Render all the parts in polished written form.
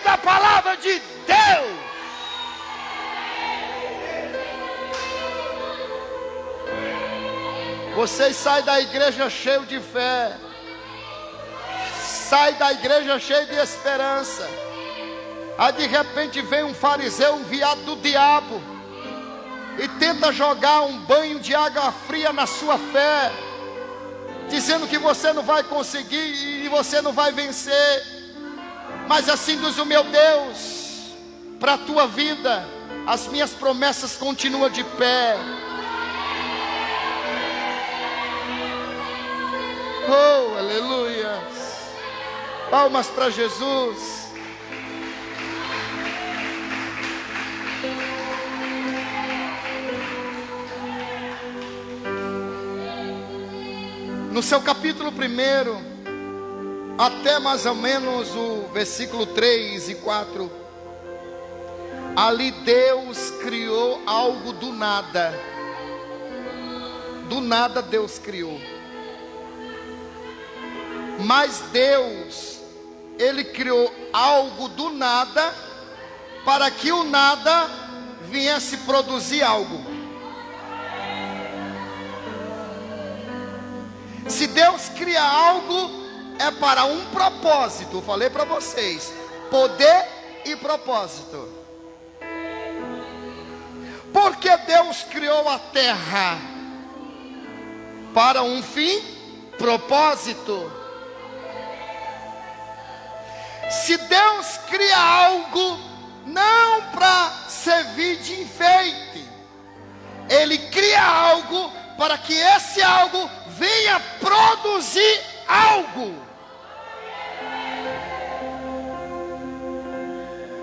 da palavra de Deus. Vocês saem da igreja cheio de fé, sai da igreja cheio de esperança. Aí de repente vem um fariseu, um viado do diabo, e tenta jogar um banho de água fria na sua fé, dizendo que você não vai conseguir e você não vai vencer. Mas assim diz o meu Deus para a tua vida: as minhas promessas continuam de pé. Oh, aleluia. Palmas para Jesus. No seu capítulo 1, até mais ou menos o versículo 3 e 4, ali Deus criou algo do nada. Do nada Deus criou. Mas Deus, Ele criou algo do nada, para que o nada viesse produzir algo. Se Deus cria algo, é para um propósito. Eu falei para vocês: poder e propósito. Porque Deus criou a terra? Para um fim, propósito. Se Deus cria algo, não para servir de enfeite, Ele cria algo para que esse algo venha produzir algo.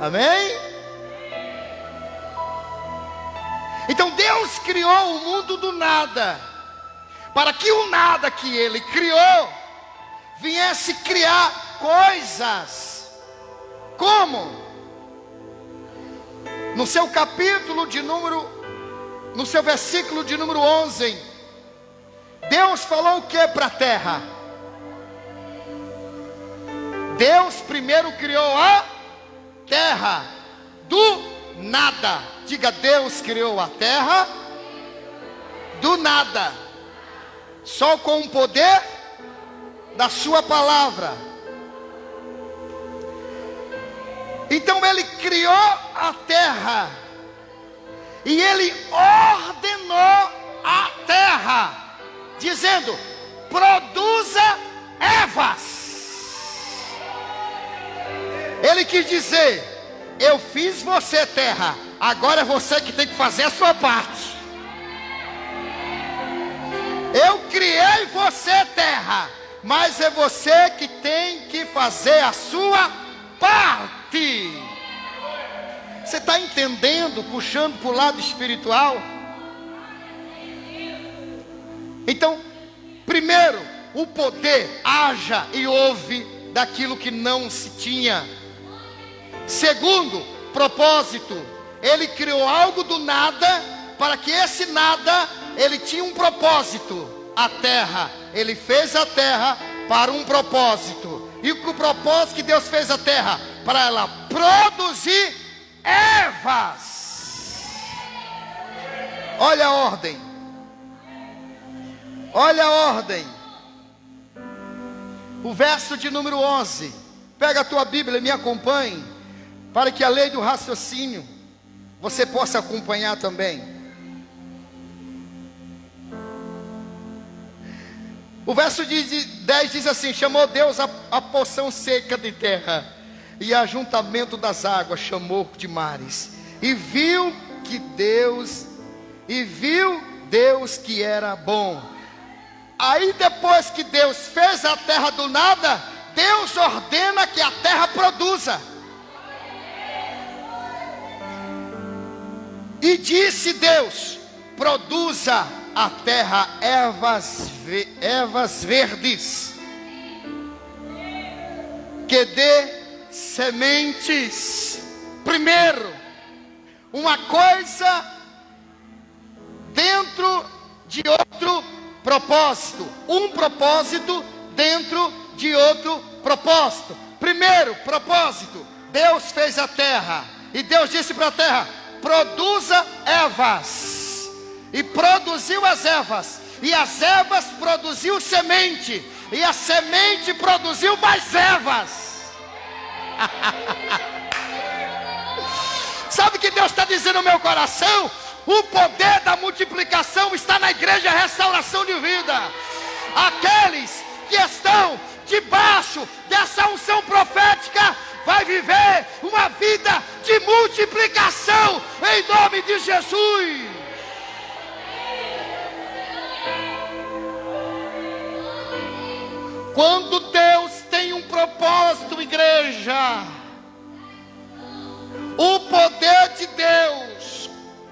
Amém? Então Deus criou o mundo do nada, para que o nada que Ele criou viesse criar coisas. Como? No seu capítulo de número, no seu versículo de número 11, Deus falou o que para a terra? Deus primeiro criou a terra do nada. Diga: Deus criou a terra do nada, só com o poder da sua palavra. Então Ele criou a terra, e Ele ordenou a terra, dizendo: produza ervas. Ele quis dizer: eu fiz você, terra, agora é você que tem que fazer a sua parte. Eu criei você, terra, mas é você que tem que fazer a sua parte. Você está entendendo, puxando para o lado espiritual? Então, primeiro, o poder haja e ouve daquilo que não se tinha. Segundo, propósito. Ele criou algo do nada, para que esse nada, ele tinha um propósito. A terra, ele fez a terra para um propósito. E o propósito que Deus fez a terra? Para ela produzir ervas. Olha a ordem. Olha a ordem. O verso de número 11. Pega a tua Bíblia e me acompanhe, para que a lei do raciocínio você possa acompanhar também. O verso 10 diz assim: chamou Deus a porção seca de terra, e ajuntamento das águas chamou de mares. E viu Deus que era bom. Aí depois que Deus fez a terra do nada, Deus ordena que a terra produza. E disse Deus: produza a terra ervas verdes, que dê sementes. Primeiro, uma coisa dentro de outro propósito. Um propósito dentro de outro propósito. Primeiro propósito: Deus fez a terra, e Deus disse para a terra: produza ervas. E produziu as ervas, e as ervas produziu semente, e a semente produziu mais ervas. Sabe o que Deus está dizendo no meu coração? O poder da multiplicação está na igreja Restauração de Vida. Aqueles que estão debaixo dessa unção profética vai viver uma vida de multiplicação em nome de Jesus. Quando Deus tem um propósito, igreja, o poder de Deus,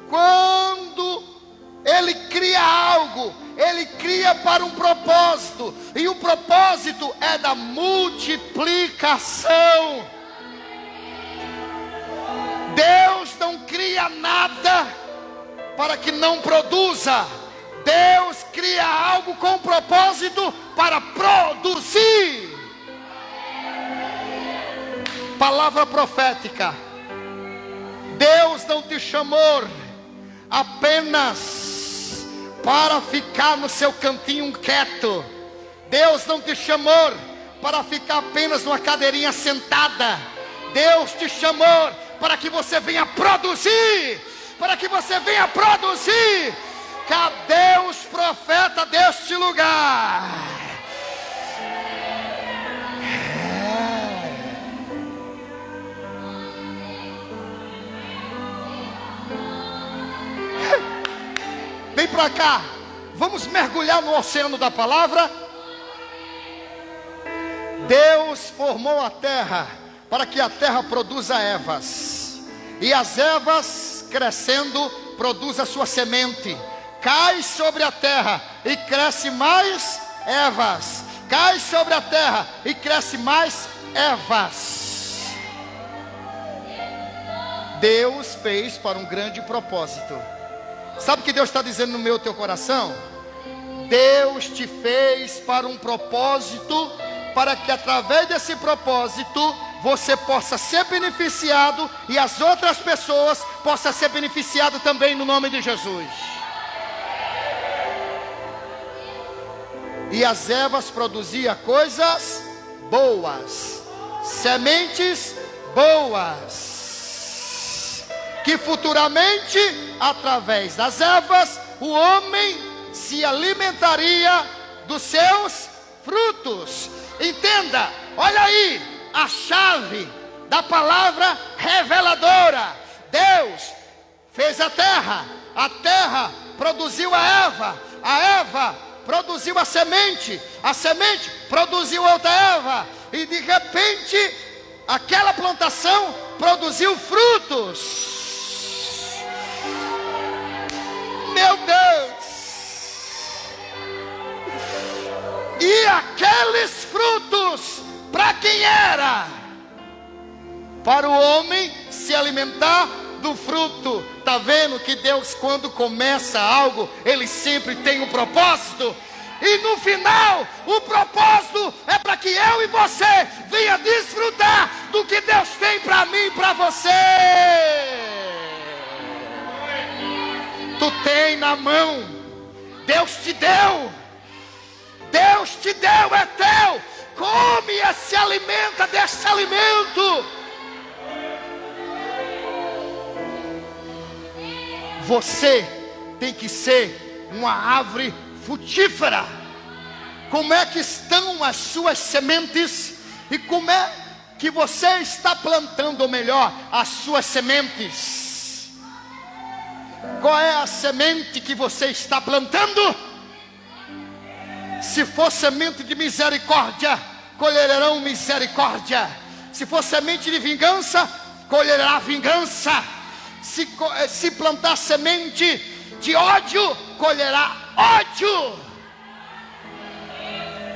quando Ele cria algo, Ele cria para um propósito, e o propósito é da multiplicação. Deus não cria nada para que não produza. Deus cria algo com propósito para produzir. Palavra profética. Deus não te chamou apenas para ficar no seu cantinho quieto. Deus não te chamou para ficar apenas numa cadeirinha sentada. Deus te chamou para que você venha produzir. Para que você venha produzir. Cadê os profetas deste lugar? Vem para cá. Vamos mergulhar no oceano da palavra. Deus formou a terra para que a terra produza ervas. E as ervas, crescendo, produzem a sua semente. Cai sobre a terra e cresce mais ervas. Cai sobre a terra e cresce mais ervas. Deus fez para um grande propósito. Sabe o que Deus está dizendo no meu teu coração? Deus te fez para um propósito, para que através desse propósito você possa ser beneficiado e as outras pessoas possam ser beneficiadas também no nome de Jesus. E as ervas produziam coisas boas, sementes boas, que futuramente, através das ervas, o homem se alimentaria dos seus frutos. Entenda, olha aí, a chave da palavra reveladora. Deus fez a terra produziu a erva produziu a semente produziu outra erva, e de repente, aquela plantação produziu frutos. Meu Deus! E aqueles frutos, para quem era? Para o homem se alimentar do fruto. Está vendo que Deus, quando começa algo, Ele sempre tem um propósito. E no final, o propósito é para que eu e você venha desfrutar do que Deus tem para mim e para você. Tu tem na mão. Deus te deu. Deus te deu, é teu. Come e se alimenta desse alimento. Você tem que ser uma árvore frutífera. Como é que estão as suas sementes? E como é que você está plantando, ou melhor, as suas sementes? Qual é a semente que você está plantando? Se for semente de misericórdia, colherão misericórdia. Se for semente de vingança, colherá vingança. Se plantar semente de ódio, colherá ódio.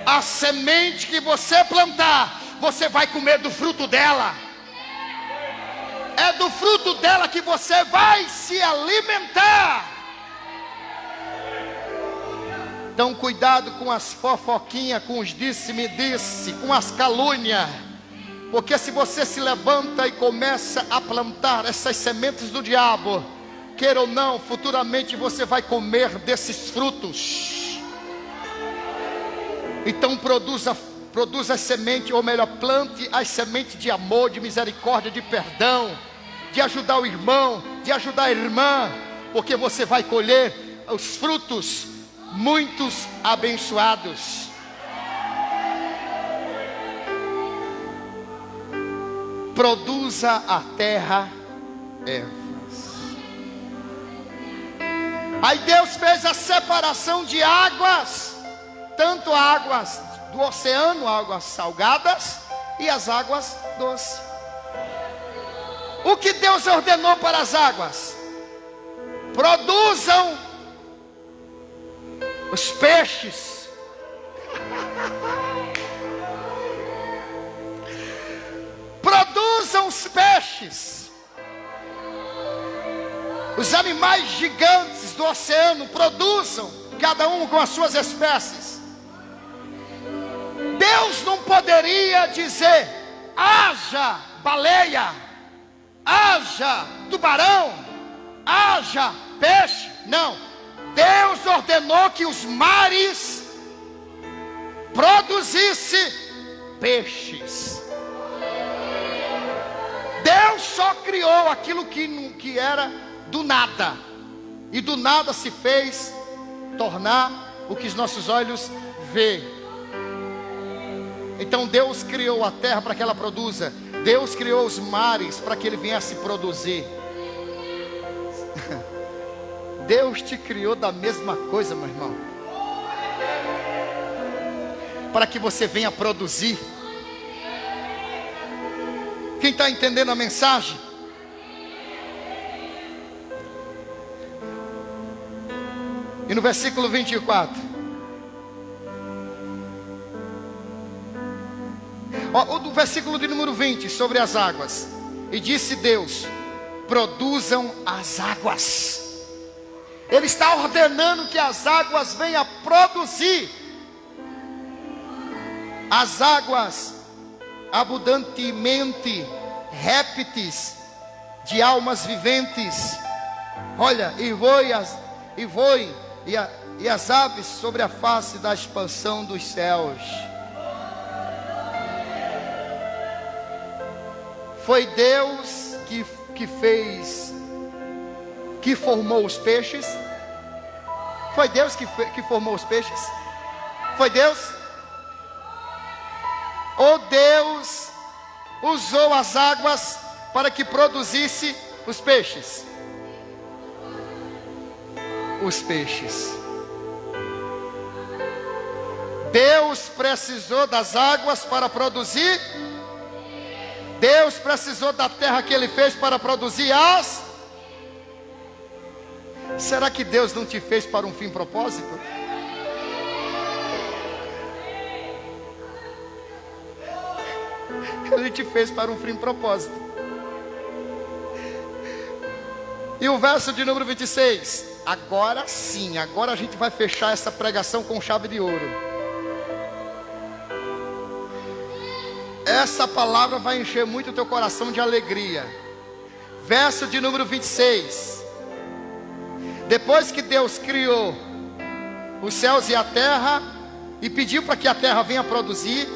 A semente que você plantar, você vai comer do fruto dela. É do fruto dela que você vai se alimentar. Então cuidado com as fofoquinhas, com os disse-me-disse, com as calúnias. Porque se você se levanta e começa a plantar essas sementes do diabo, queira ou não, futuramente você vai comer desses frutos. Então produza a semente, ou melhor, plante as sementes de amor, de misericórdia, de perdão, de ajudar o irmão, de ajudar a irmã, porque você vai colher os frutos muitos abençoados. Produza a terra ervas. Aí Deus fez a separação de águas, tanto águas do oceano, águas salgadas, e as águas doces. O que Deus ordenou para as águas? Produzam os peixes. Produzam os peixes. Os animais gigantes do oceano produzam, cada um com as suas espécies. Deus não poderia dizer: haja baleia, haja tubarão, haja peixe. Não. Deus ordenou que os mares produzissem peixes. Deus só criou aquilo que era do nada. E do nada se fez tornar o que os nossos olhos vê. Então Deus criou a terra para que ela produza. Deus criou os mares para que ele viesse produzir. Deus te criou da mesma coisa, meu irmão, para que você venha produzir. Quem está entendendo a mensagem? E no versículo 24, o versículo de número 20, sobre as águas. E disse Deus: produzam as águas. Ele está ordenando que as águas venham produzir. As águas abundantemente répteis de almas viventes. Olha, e as aves sobre a face da expansão dos céus. Foi Deus que fez, que formou os peixes. Foi Deus que formou os peixes? Foi Deus? Ou Deus usou as águas para que produzisse os peixes? Os peixes. Deus precisou das águas para produzir. Deus precisou da terra que ele fez para produzir as. Será que Deus não te fez para um fim propósito? Ele te fez para um fim propósito. E o verso de número 26. Agora sim, agora a gente vai fechar essa pregação com chave de ouro. Essa palavra vai encher muito o teu coração de alegria. Verso de número 26. Depois que Deus criou os céus e a terra, e pediu para que a terra venha produzir,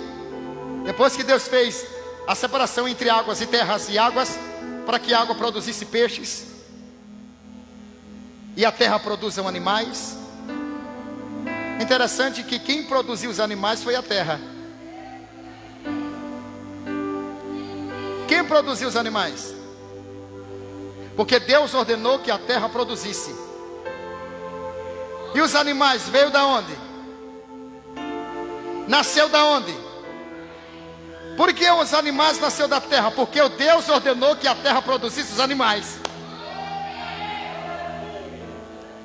depois que Deus fez a separação entre águas e terras e águas, para que a água produzisse peixes, e a terra produza animais. Interessante que quem produziu os animais foi a terra. Quem produziu os animais? Porque Deus ordenou que a terra produzisse. E os animais veio da onde? Nasceu da onde? Por que os animais nasceu da terra? Porque o Deus ordenou que a terra produzisse os animais.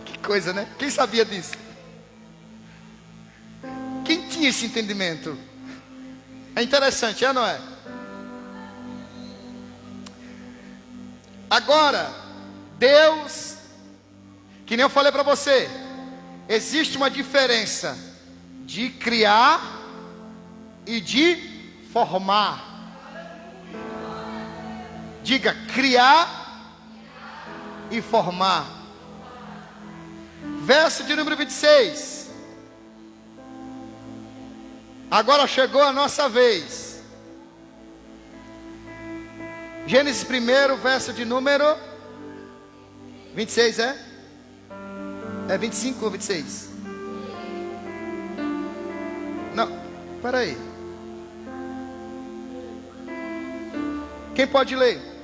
Que coisa, né? Quem sabia disso? Quem tinha esse entendimento? É interessante, é ou não é? Agora, Deus, que nem eu falei para você, existe uma diferença de criar e de formar. Diga: criar e formar. Verso de número 26. Agora chegou a nossa vez. Gênesis 1, verso de número 26, é? É 25 ou 26? Não, espera aí. Quem pode ler?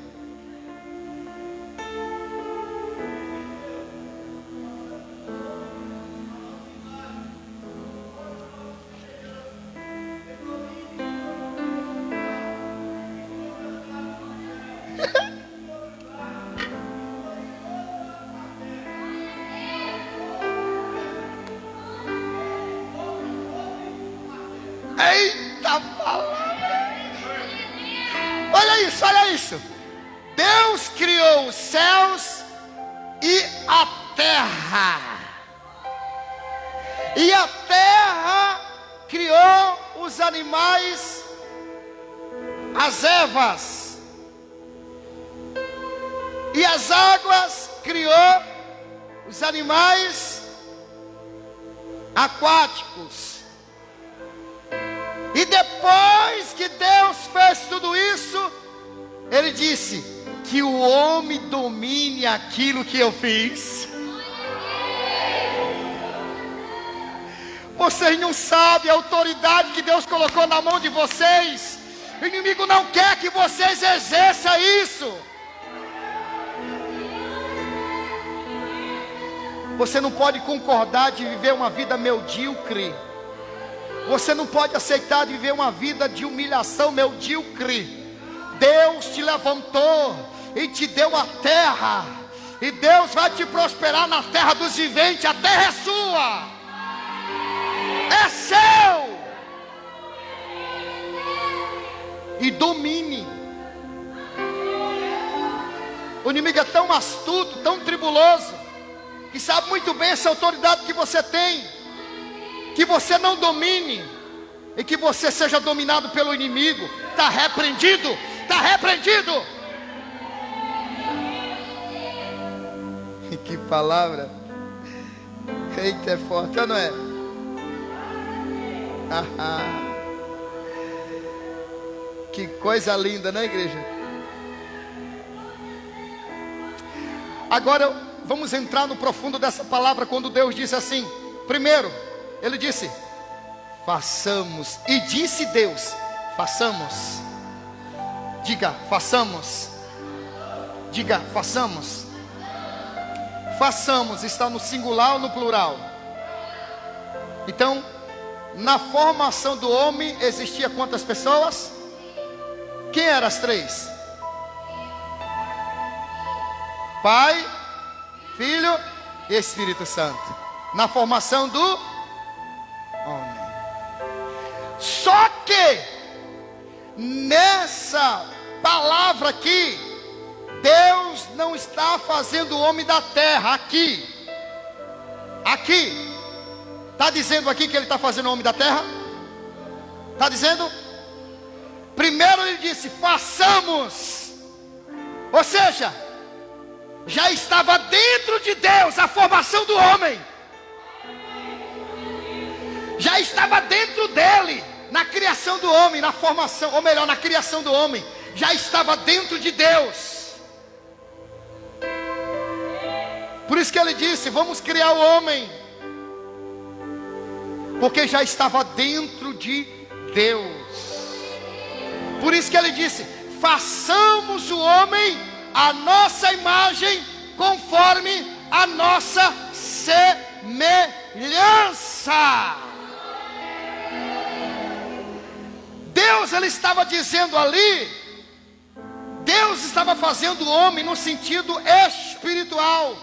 Eita palavra! Olha isso, olha isso. Deus criou os céus e a terra. E a terra criou os animais, as ervas. E as águas criou os animais aquáticos. E depois que Deus fez tudo isso, Ele disse: que o homem domine aquilo que eu fiz. Vocês não sabem a autoridade que Deus colocou na mão de vocês. O inimigo não quer que vocês exerçam isso. Você não pode concordar de viver uma vida medíocre. Você não pode aceitar de viver uma vida de humilhação medíocre. Deus te levantou e te deu a terra. E Deus vai te prosperar na terra dos viventes. A terra é sua. É seu. E domine. O inimigo é tão astuto, tão tribuloso, que sabe muito bem essa autoridade que você tem. Que você não domine e que você seja dominado pelo inimigo. Está repreendido, está repreendido. Que palavra. Eita, é forte, não é? Que coisa linda, né, igreja? Agora vamos entrar no profundo dessa palavra. Quando Deus disse assim, primeiro Ele disse: façamos. E disse Deus: façamos. Diga: façamos. Diga: façamos. Façamos está no singular ou no plural? Então, na formação do homem existia quantas pessoas? Quem eram as três? Pai, Filho e Espírito Santo. Na formação do homem. Só que nessa palavra aqui, Deus não está fazendo o homem da terra aqui. Aqui está dizendo aqui que Ele está fazendo o homem da terra? Está dizendo? Primeiro Ele disse: façamos. Ou seja, já estava dentro de Deus a formação do homem. Já estava dentro dele, na criação do homem, na formação, ou melhor, na criação do homem. Já estava dentro de Deus. Por isso que Ele disse: vamos criar o homem. Porque já estava dentro de Deus. Por isso que Ele disse: façamos o homem a nossa imagem, conforme a nossa semelhança. Deus, Ele estava dizendo ali, Deus estava fazendo o homem no sentido espiritual,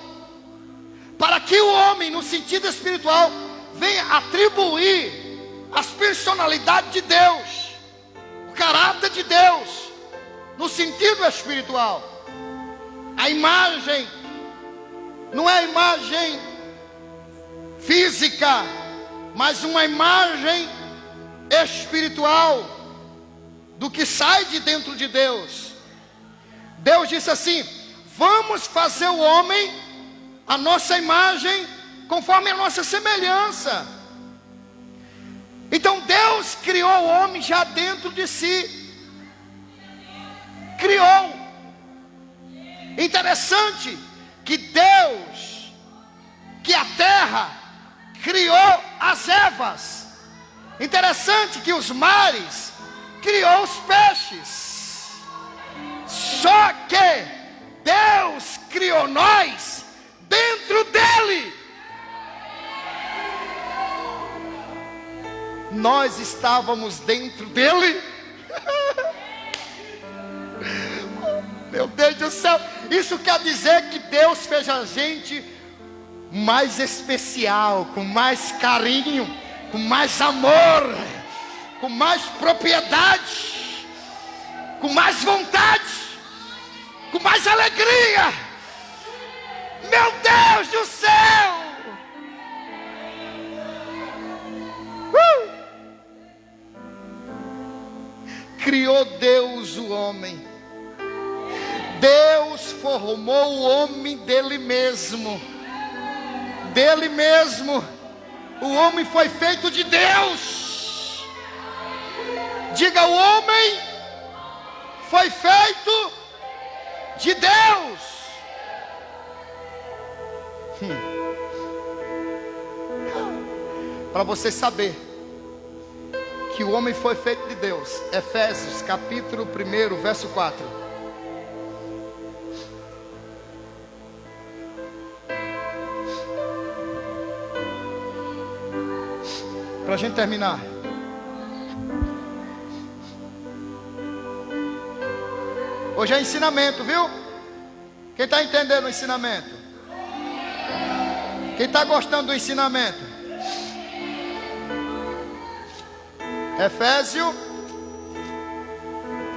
para que o homem no sentido espiritual venha atribuir as personalidades de Deus, o caráter de Deus, no sentido espiritual. A imagem não é a imagem física, mas uma imagem espiritual do que sai de dentro de Deus. Deus disse assim: vamos fazer o homem a nossa imagem, conforme a nossa semelhança. Então Deus criou o homem já dentro de si. Criou. Interessante que Deus, que a terra, criou as ervas. Interessante que os mares, criou os peixes. Só que Deus criou nós dentro dele. Nós estávamos dentro dele. Meu Deus do céu. Isso quer dizer que Deus fez a gente mais especial, com mais carinho, com mais amor, com mais propriedade, com mais vontade, com mais alegria. Meu Deus do céu. Criou Deus o homem. Deus formou o homem dele mesmo. Dele mesmo. O homem foi feito de Deus. Diga: o homem foi feito de Deus. Para você saber que o homem foi feito de Deus, Efésios capítulo 1, verso 4. Para a gente terminar. Hoje é ensinamento, viu? Quem está entendendo o ensinamento? Quem está gostando do ensinamento? Efésios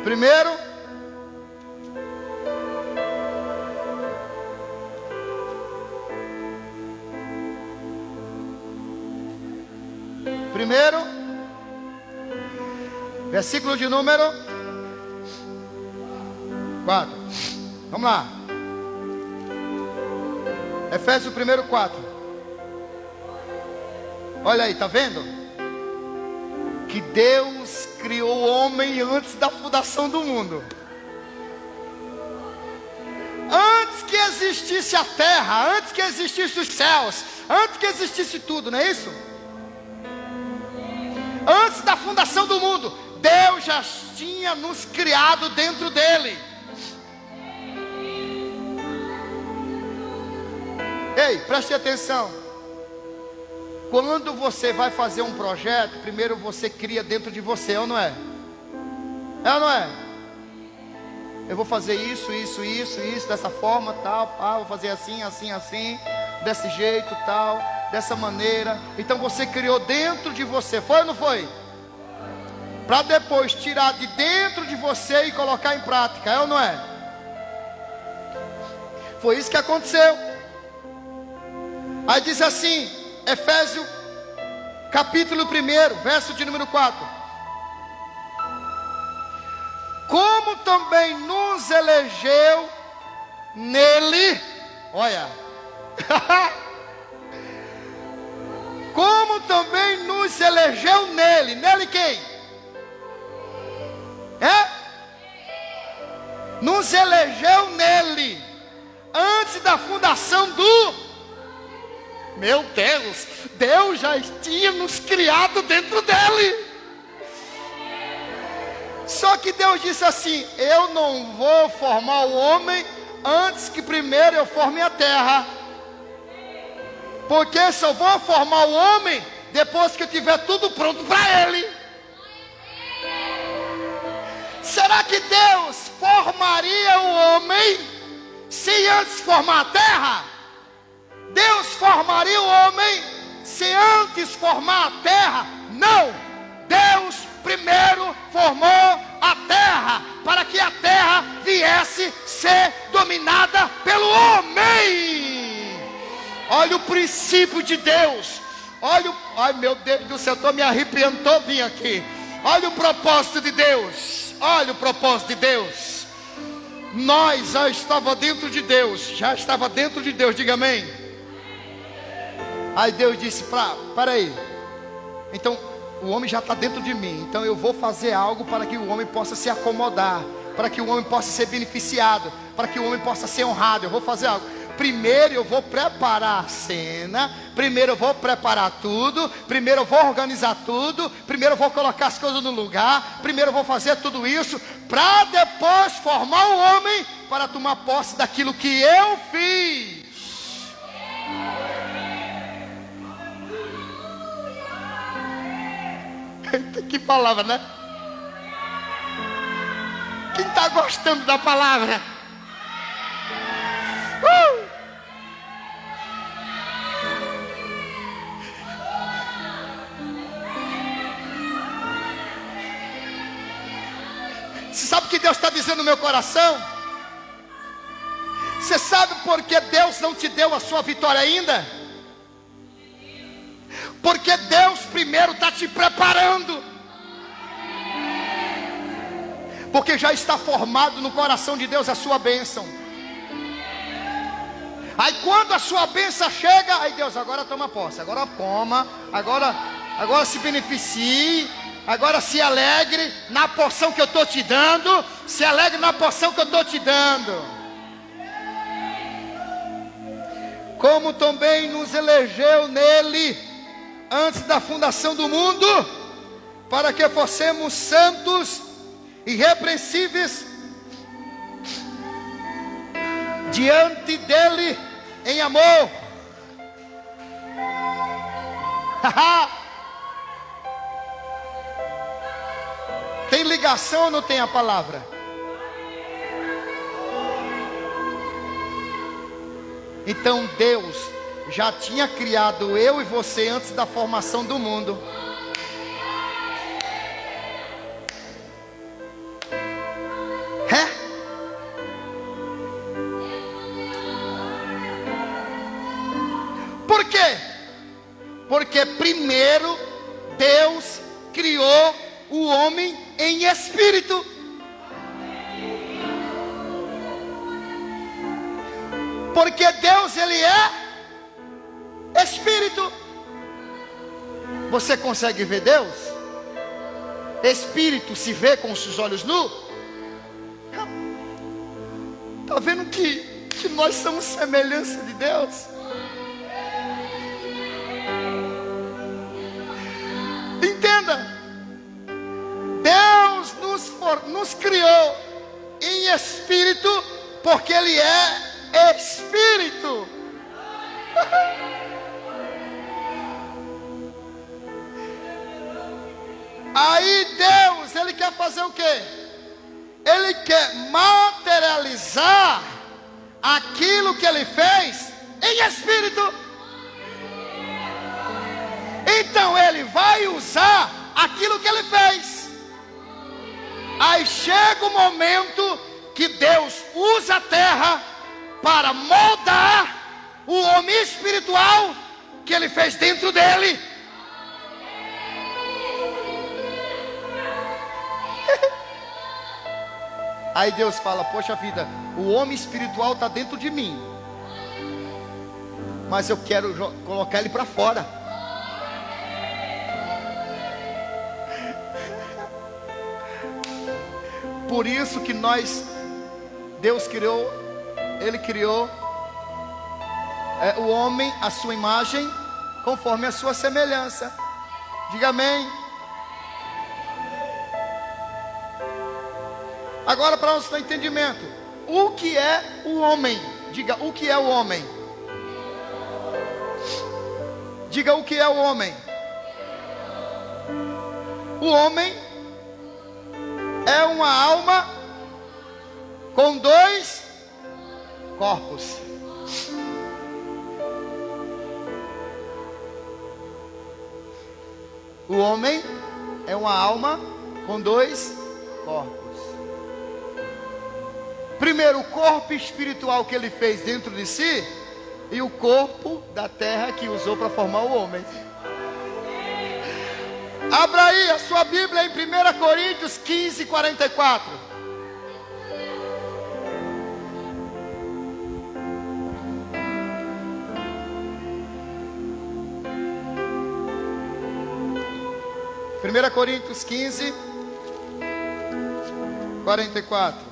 1. Versículo de número 4. Vamos lá. Efésios 1, 4. Olha aí, tá vendo? Que Deus criou o homem antes da fundação do mundo. Antes que existisse a terra, antes que existissem os céus, antes que existisse tudo, não é isso? Antes da fundação do mundo, Deus já tinha nos criado dentro dele. Ei, preste atenção. Quando você vai fazer um projeto, primeiro você cria dentro de você, é ou não é? É ou não é? Eu vou fazer isso, dessa forma, tal, vou fazer assim, desse jeito, tal, dessa maneira. Então você criou dentro de você, foi ou não foi? Para depois tirar de dentro de você e colocar em prática, é ou não é? Foi isso que aconteceu. Aí diz assim, Efésios capítulo 1, verso de número 4. Como também nos elegeu nele, olha, como também nos elegeu nele, nele quem? Nos elegeu nele, antes da fundação do... Meu Deus, Deus já tinha nos criado dentro dele. Só que Deus disse assim: eu não vou formar o homem antes que primeiro eu forme a terra. Porque só vou formar o homem depois que eu tiver tudo pronto para ele. Será que Deus formaria o homem sem antes formar a terra? Deus formaria o homem sem antes formar a terra? Não! Deus primeiro formou a terra, para que a terra viesse ser dominada pelo homem. Olha o princípio de Deus. Ai meu Deus do céu, estou me arrepiando todinho aqui. Olha o propósito de Deus. Olha o propósito de Deus. nós já estava dentro de Deus, diga amém. Aí Deus disse, para aí, então o homem já está dentro de mim, então eu vou fazer algo para que o homem possa se acomodar, para que o homem possa ser beneficiado, para que o homem possa ser honrado. Eu vou fazer algo. Primeiro eu vou preparar a cena, primeiro eu vou preparar tudo, primeiro eu vou organizar tudo, primeiro eu vou colocar as coisas no lugar, primeiro eu vou fazer tudo isso, para depois formar o homem para tomar posse daquilo que eu fiz. Que palavra, né? Quem está gostando da palavra? Você sabe o que Deus está dizendo no meu coração? Você sabe por que Deus não te deu a sua vitória ainda? Porque Deus primeiro está te preparando. Porque já está formado no coração de Deus a sua bênção. Aí quando a sua bênção chega, aí Deus, agora toma posse, agora coma, agora se beneficie, agora se alegre na porção que eu estou te dando, se alegre na porção que eu estou te dando. Como também nos elegeu nele, antes da fundação do mundo, para que fossemos santos, irrepreensíveis, diante dele, em amor. Tem ligação ou não tem a palavra? Então Deus já tinha criado eu e você antes da formação do mundo. Por quê? Porque primeiro Deus criou o homem em espírito. Porque Deus, ele é espírito. Você consegue ver Deus? Espírito se vê com os seus olhos nus? Está vendo que nós somos semelhança de Deus? Entenda, Deus nos criou em espírito, porque ele é espírito. Aí Deus, ele quer fazer o quê? Ele quer materializar aquilo que ele fez em espírito. Então ele vai usar aquilo que ele fez. Aí chega o momento que Deus usa a terra para moldar o homem espiritual que ele fez dentro dele. Aí Deus fala, poxa vida, o homem espiritual está dentro de mim, mas eu quero colocar ele para fora. Por isso que Deus criou, ele criou o homem à sua imagem, conforme a sua semelhança. Diga amém. Agora, para nosso entendimento, o que é o homem? Diga, o que é o homem? Diga, o que é o homem? O homem é uma alma com dois corpos. O homem é uma alma com dois corpos. Primeiro, o corpo espiritual que ele fez dentro de si, e o corpo da terra que usou para formar o homem. Abra aí a sua Bíblia em 1 Coríntios 15, 44. 1 Coríntios 15, 44.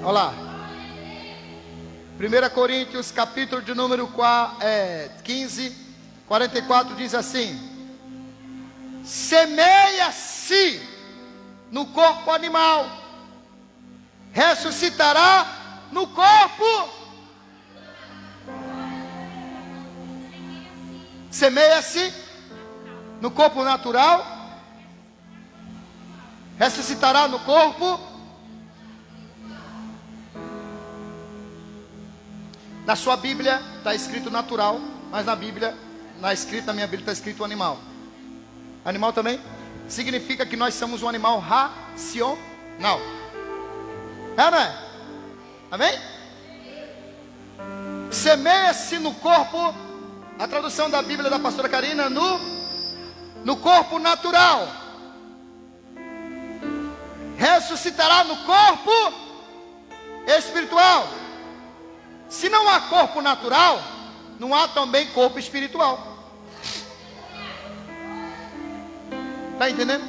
Olha lá. 1 Coríntios, capítulo de número 15, 44, diz assim: semeia-se no corpo animal, ressuscitará no corpo. Semeia-se no corpo natural, ressuscitará no corpo. Na sua Bíblia está escrito natural, mas na Bíblia, na minha Bíblia está escrito animal. Animal também significa que nós somos um animal racional. É, não é? Amém? Semeia-se no corpo, a tradução da Bíblia da pastora Karina, no corpo natural. Ressuscitará no corpo espiritual. Se não há corpo natural, não há também corpo espiritual. Está entendendo?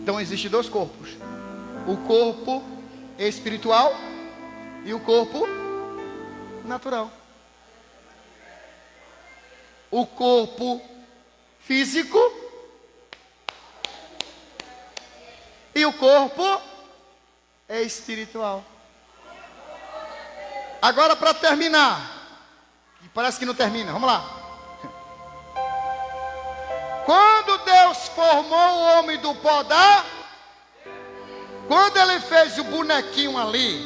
Então existem dois corpos: o corpo espiritual e o corpo natural. O corpo físico e o corpo espiritual. Agora, para terminar, parece que não termina, vamos lá. Quando Deus formou o homem do pó da, quando Ele fez o bonequinho ali,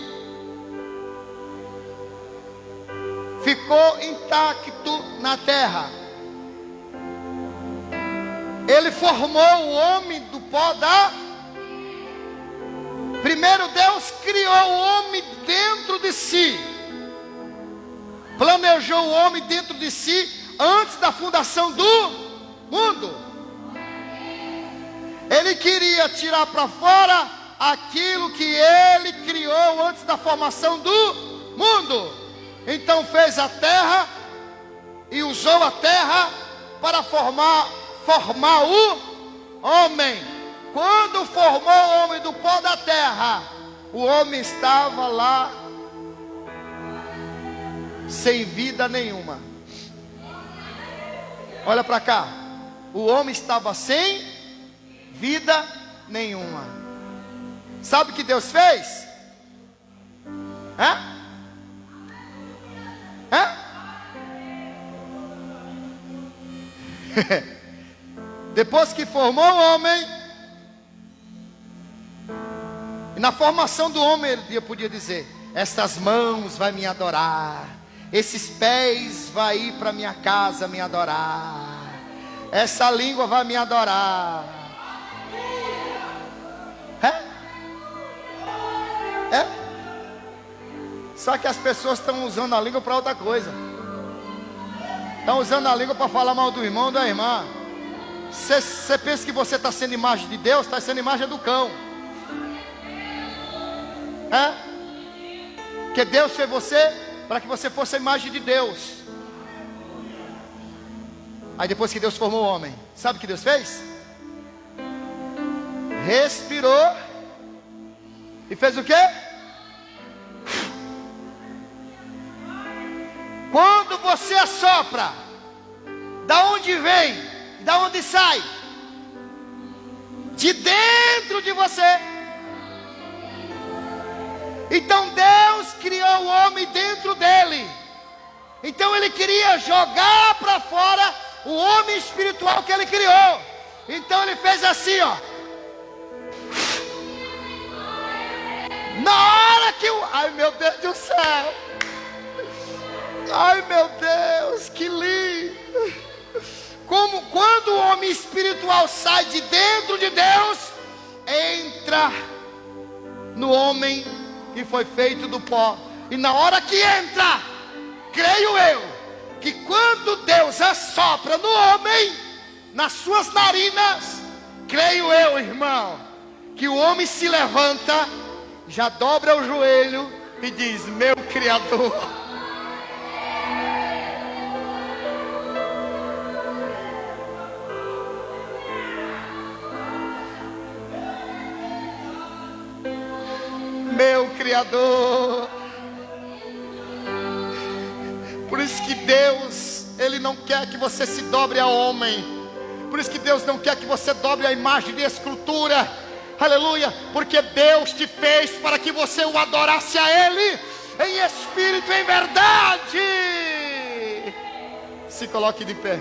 ficou intacto na terra. Ele formou o homem do pó da. Primeiro Deus criou o homem dentro de si. Planejou o homem dentro de si antes da fundação do mundo. Ele queria tirar para fora aquilo que ele criou antes da formação do mundo. Então fez a terra e usou a terra para formar o homem. Quando formou o homem do pó da terra, o homem estava lá sem vida nenhuma. Olha para cá. O homem estava sem vida nenhuma. Sabe o que Deus fez? Depois que formou o homem, e na formação do homem ele podia dizer: estas mãos vai me adorar, esses pés vai ir para minha casa me adorar, essa língua vai me adorar. Só que as pessoas estão usando a língua para outra coisa. Estão usando a língua para falar mal do irmão ou da irmã. Você pensa que você está sendo imagem de Deus? Está sendo imagem do cão. Porque Deus fez você para que você fosse a imagem de Deus. Aí depois que Deus formou o homem, sabe o que Deus fez? Respirou e fez o quê? Quando você assopra, da onde vem, da onde sai? De dentro de você. Então Deus criou o homem dentro dele. Então Ele queria jogar para fora o homem espiritual que Ele criou. Então Ele fez assim, ó. Na hora que o... Ai, meu Deus do céu. Ai, meu Deus, que lindo. Como quando o homem espiritual sai de dentro de Deus, entra no homem que foi feito do pó. E na hora que entra, creio eu, que quando Deus assopra no homem, nas suas narinas, creio eu, irmão, que o homem se levanta, já dobra o joelho e diz: meu Criador. Meu Criador. Por isso que Deus, Ele não quer que você se dobre a homem. Por isso que Deus não quer que você dobre a imagem de escultura. Aleluia. Porque Deus te fez para que você o adorasse a Ele em espírito e em verdade. Se coloque de pé.